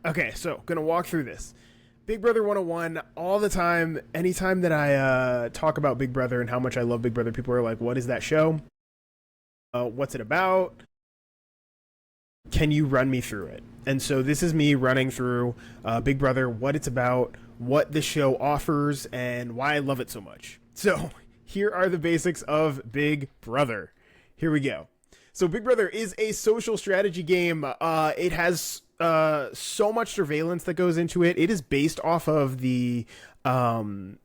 Okay, so gonna walk through this. Big Brother 101 all the time. Anytime that I talk about Big Brother and how much I love Big Brother, people are like, "What is that show? What's it about? Can you run me through it?" And so this is me running through Big Brother, what it's about, what the show offers, and why I love it so much. So here are the basics of Big Brother. Here we go. So Big Brother is a social strategy game. It has so much surveillance that goes into it. It is based off of the book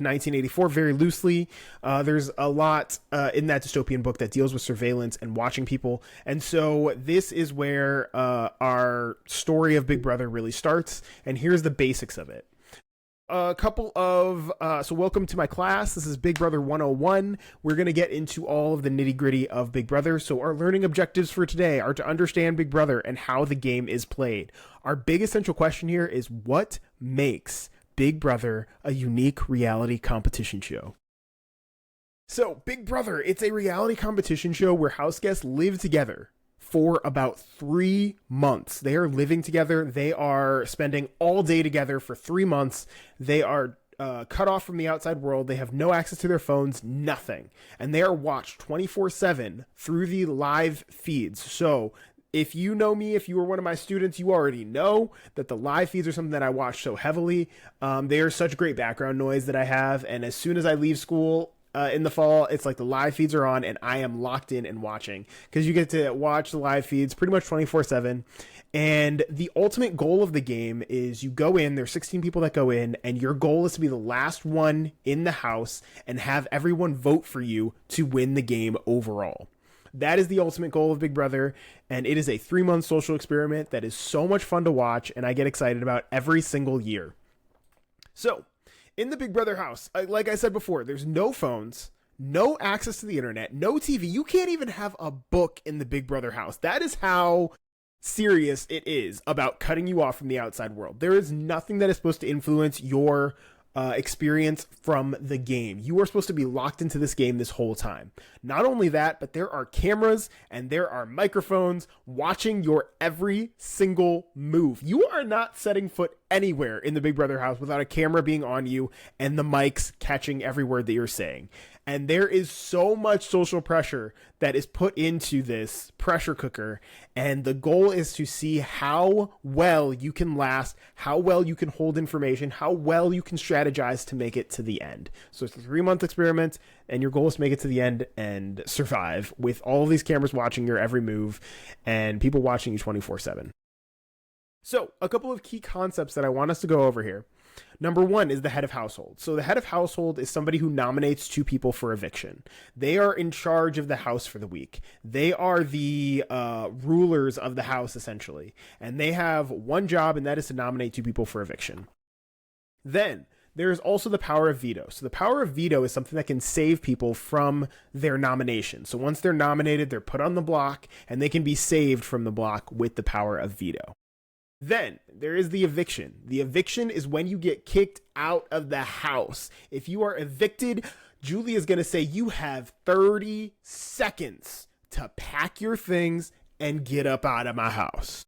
1984 very loosely. There's a lot in that dystopian book that deals with surveillance and watching people. And so this is where our story of Big Brother really starts. And here's the basics of it. A couple of so welcome to my class. This is Big Brother 101. We're going to get into all of the nitty gritty of Big Brother. So our learning objectives for today are to understand Big Brother and how the game is played. Our big essential question here is, what makes Big Brother a unique reality competition show? So Big Brother, it's a reality competition show where house guests live together for about 3 months. They are living together. They are spending all day together for 3 months. They are cut off from the outside world. They have no access to their phones, nothing. And they are watched 24/7 through the live feeds. So if you know me, if you were one of my students, you already know that the live feeds are something that I watch so heavily. They are such great background noise that I have. And as soon as I leave school, in the fall, it's like the live feeds are on and I am locked in and watching, because you get to watch the live feeds pretty much 24/7. And the ultimate goal of the game is you go in, there's 16 people that go in, and your goal is to be the last one in the house and have everyone vote for you to win the game overall. That is the ultimate goal of Big Brother, and it is a 3-month social experiment that is so much fun to watch, and I get excited about every single year. So in the Big Brother house, like I said before, there's no phones, no access to the internet, no TV. You can't even have a book in the Big Brother house. That is how serious it is about cutting you off from the outside world. There is nothing that is supposed to influence your experience from the game. You are supposed to be locked into this game this whole time. Not only that, but there are cameras and there are microphones watching your every single move. You are not setting foot anywhere in the Big Brother house without a camera being on you and the mics catching every word that you're saying. And there is so much social pressure that is put into this pressure cooker. And the goal is to see how well you can last, how well you can hold information, how well you can strategize to make it to the end. So it's a 3-month experiment, and your goal is to make it to the end and survive with all of these cameras watching your every move and people watching you 24/7. So a couple of key concepts that I want us to go over here. Number one is the head of household. So the head of household is somebody who nominates 2 people for eviction. They are in charge of the house for the week. They are the rulers of the house, essentially. And they have one job, and that is to nominate 2 people for eviction. Then there is also the power of veto. So the power of veto is something that can save people from their nomination. So once they're nominated, they're put on the block, and they can be saved from the block with the power of veto. Then there is the eviction. The eviction is when you get kicked out of the house. If you are evicted, Julie is going to say you have 30 seconds to pack your things and get up out of my house.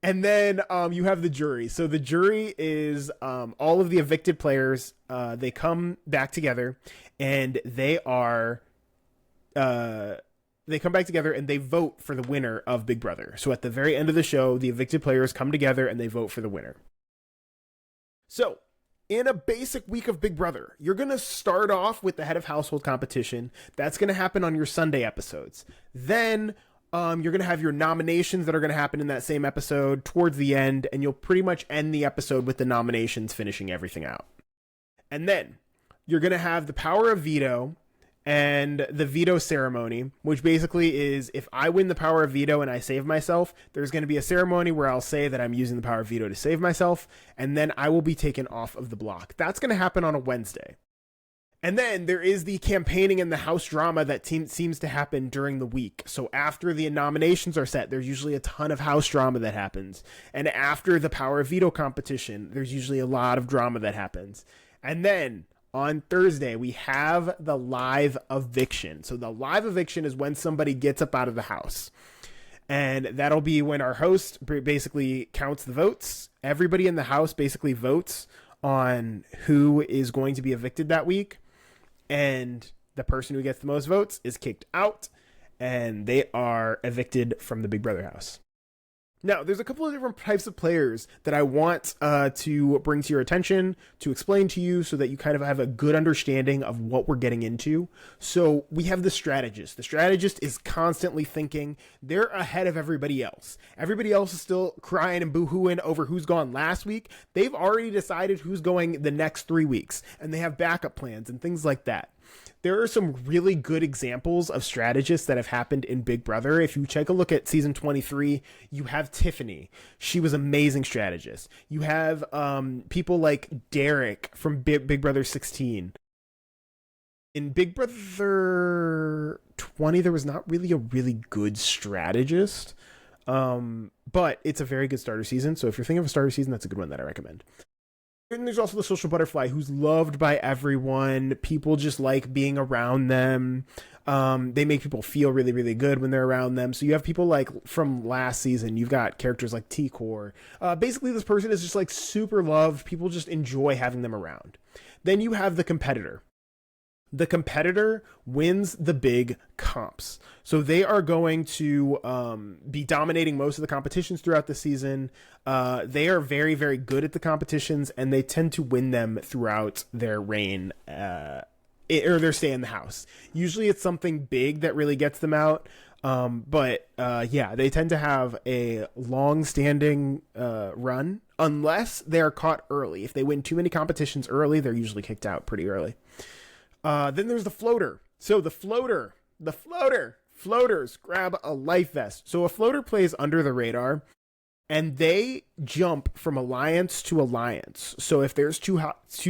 And then you have the jury. So the jury is all of the evicted players. They come back together, and they come back together and they vote for the winner of Big Brother. So at the very end of the show, the evicted players come together and they vote for the winner. So in a basic week of Big Brother, you're going to start off with the head of household competition. That's going to happen on your Sunday episodes. Then you're going to have your nominations that are going to happen in that same episode towards the end, and you'll pretty much end the episode with the nominations finishing everything out. And then you're going to have the power of veto and the veto ceremony, which basically is, if I win the power of veto and I save myself, there's going to be a ceremony where I'll say that I'm using the power of veto to save myself, and then I will be taken off of the block. That's going to happen on a Wednesday. And then there is the campaigning and the house drama that seems to happen during the week. So after the nominations are set, there's usually a ton of house drama that happens. And after the power of veto competition, there's usually a lot of drama that happens. And then on Thursday, we have the live eviction. So the live eviction is when somebody gets up out of the house. And that'll be when our host basically counts the votes. Everybody in the house basically votes on who is going to be evicted that week. And the person who gets the most votes is kicked out, and they are evicted from the Big Brother house. Now, there's a couple of different types of players that I want to bring to your attention, to explain to you so that you kind of have a good understanding of what we're getting into. So we have the strategist. The strategist is constantly thinking. They're ahead of everybody else. Everybody else is still crying and boo-hooing over who's gone last week. They've already decided who's going the next 3 weeks, and they have backup plans and things like that. There are some really good examples of strategists that have happened in Big Brother. If you take a look at season 23, you have Tiffany. She was an amazing strategist. You have people like Derek from Big Brother 16. In Big Brother 20, there was not really a really good strategist, but it's a very good starter season. So if you're thinking of a starter season, that's a good one that I recommend. And there's also the social butterfly, who's loved by everyone. People just like being around them. They make people feel really, really good when they're around them. So you have people like from last season, you've got characters like T-Core. Basically, this person is just like super loved. People just enjoy having them around. Then you have the competitor. The competitor wins the big comps. So they are going to be dominating most of the competitions throughout the season. They are very, very good at the competitions, and they tend to win them throughout their reign or their stay in the house. Usually it's something big that really gets them out. But they tend to have a long-standing run unless they're caught early. If they win too many competitions early, they're usually kicked out pretty early. Then there's the floater. So the floaters grab a life vest. So a floater plays under the radar, and they jump from alliance to alliance. So if there's two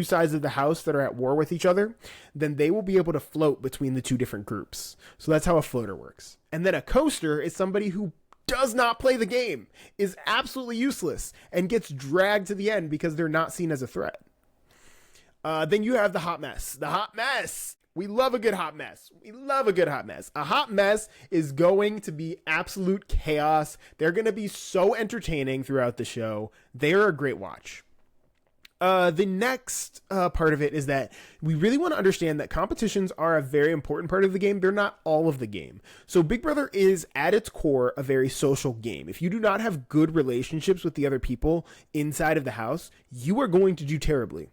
sides of the house that are at war with each other, then they will be able to float between the two different groups. So that's how a floater works. And then a coaster is somebody who does not play the game, is absolutely useless, and gets dragged to the end because they're not seen as a threat. Then you have the hot mess. The hot mess. We love a good hot mess. A hot mess is going to be absolute chaos. They're going to be so entertaining throughout the show. They're a great watch. The next part of it is that we really want to understand that competitions are a very important part of the game. They're not all of the game. So Big Brother is at its core a very social game. If you do not have good relationships with the other people inside of the house, you are going to do terribly.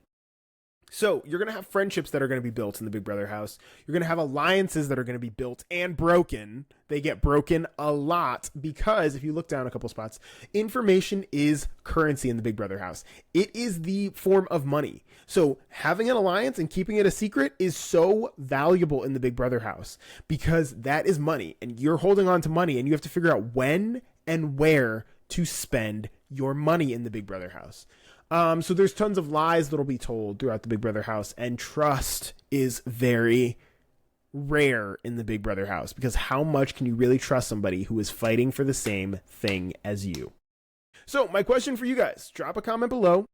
So you're going to have friendships that are going to be built in the Big Brother house. You're going to have alliances that are going to be built and broken. They get broken a lot because if you look down a couple spots, information is currency in the Big Brother house. It is the form of money. So having an alliance and keeping it a secret is so valuable in the Big Brother house because that is money and you're holding on to money and you have to figure out when and where to spend your money in the Big Brother house. So there's tons of lies that'll be told throughout the Big Brother house, and trust is very rare in the Big Brother house because how much can you really trust somebody who is fighting for the same thing as you? So my question for you guys, drop a comment below.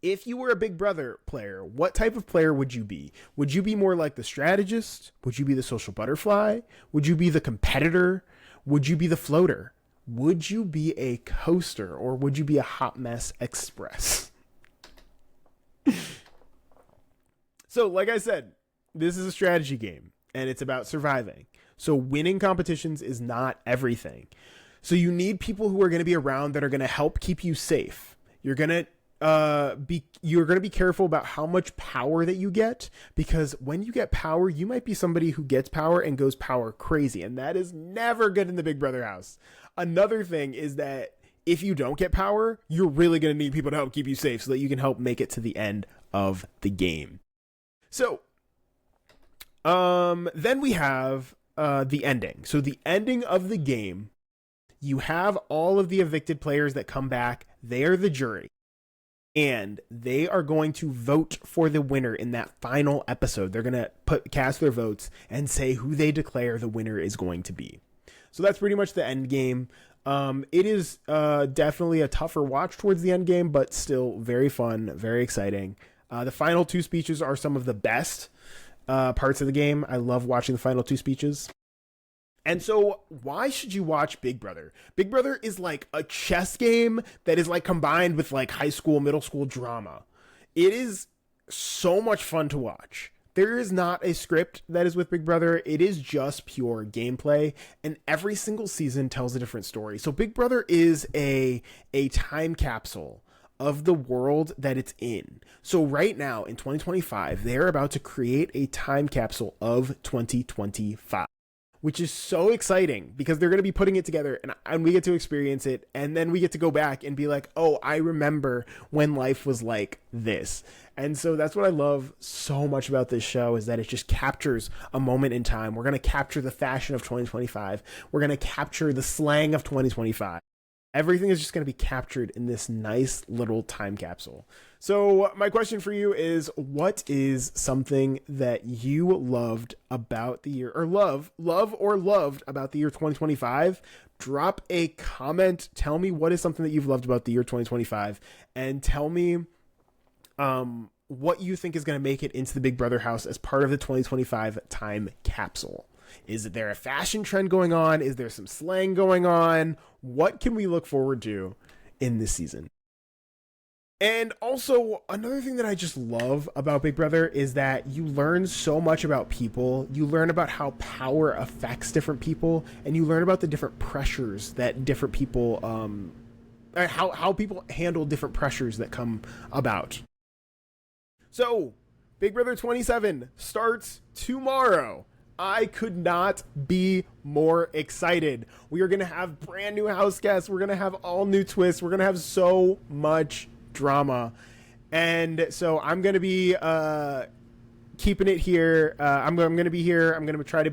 If you were a Big Brother player, what type of player would you be? Would you be more like the strategist? Would you be the social butterfly? Would you be the competitor? Would you be the floater? Would you be a coaster or would you be a hot mess express? So, like I said, this is a strategy game and it's about surviving. So winning competitions is not everything. So you need people who are going to be around that are going to help keep you safe. You're going to be careful about how much power that you get, because when you get power, you might be somebody who gets power and goes power crazy, and that is never good in the Big Brother house. Another thing is that if you don't get power, you're really going to need people to help keep you safe so that you can help make it to the end of the game. So, then we have the ending. So the ending of the game, you have all of the evicted players that come back. They are the jury. And they are going to vote for the winner in that final episode. They're going to cast their votes and say who they declare the winner is going to be. So that's pretty much the end game. It is definitely a tougher watch towards the end game, but still very fun, very exciting. The final two speeches are some of the best parts of the game. I love watching the final two speeches. And so why should you watch Big Brother? Big Brother is like a chess game that is like combined with like high school, middle school drama. It is so much fun to watch. There is not a script that is with Big Brother. It is just pure gameplay, and every single season tells a different story. So Big Brother is a time capsule of the world that it's in. So right now in 2025, they're about to create a time capsule of 2025. Which is so exciting because they're going to be putting it together and we get to experience it. And then we get to go back and be like, oh, I remember when life was like this. And so that's what I love so much about this show, is that it just captures a moment in time. We're going to capture the fashion of 2025. We're going to capture the slang of 2025. Everything is just going to be captured in this nice little time capsule. So my question for you is, what is something that you loved about the year, or loved about the year 2025? Drop a comment. Tell me what is something that you've loved about the year 2025, and tell me what you think is going to make it into the Big Brother house as part of the 2025 time capsule. Is there a fashion trend going on? Is there some slang going on? What can we look forward to in this season? And also, another thing that I just love about Big Brother is that you learn so much about people. You learn about how power affects different people, and you learn about the different pressures that different people, how people handle different pressures that come about. So, Big Brother 27 starts tomorrow. I could not be more excited. We are going to have brand new house guests. We're going to have all new twists. We're going to have so much drama. And so I'm going to be keeping it here. I'm going to be here. I'm going to try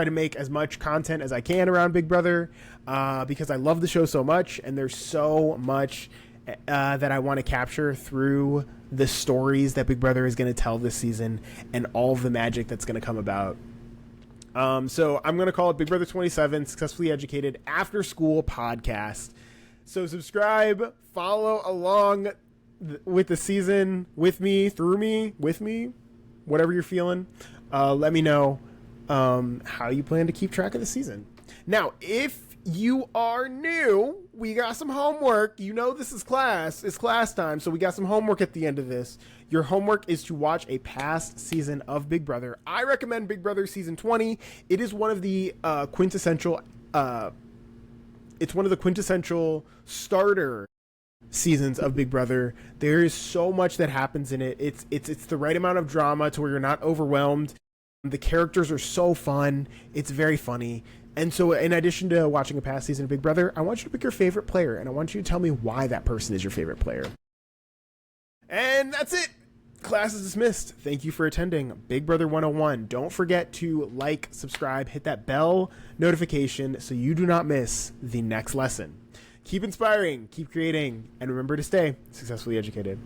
to make as much content as I can around Big Brother because I love the show so much, and there's so much that I want to capture through the stories that Big Brother is going to tell this season and all of the magic that's going to come about. So I'm going to call it Big Brother 27 Successfully Educated After School Podcast. So subscribe, follow along with the season with me, whatever you're feeling. Let me know how you plan to keep track of the season. Now, if you are new, we got some homework. You know this is class. It's class time, so we got some homework at the end of this. Your homework is to watch a past season of Big Brother. I recommend Big Brother Season 20. It is one of the quintessential starter seasons of Big Brother. There is so much that happens in it. It's the right amount of drama to where you're not overwhelmed. The characters are so fun. It's very funny. And so in addition to watching a past season of Big Brother, I want you to pick your favorite player, and I want you to tell me why that person is your favorite player. And that's it. Class is dismissed. Thank you for attending Big Brother 101. Don't forget to like, subscribe, hit that bell notification so you do not miss the next lesson. Keep inspiring, keep creating, and remember to stay successfully educated.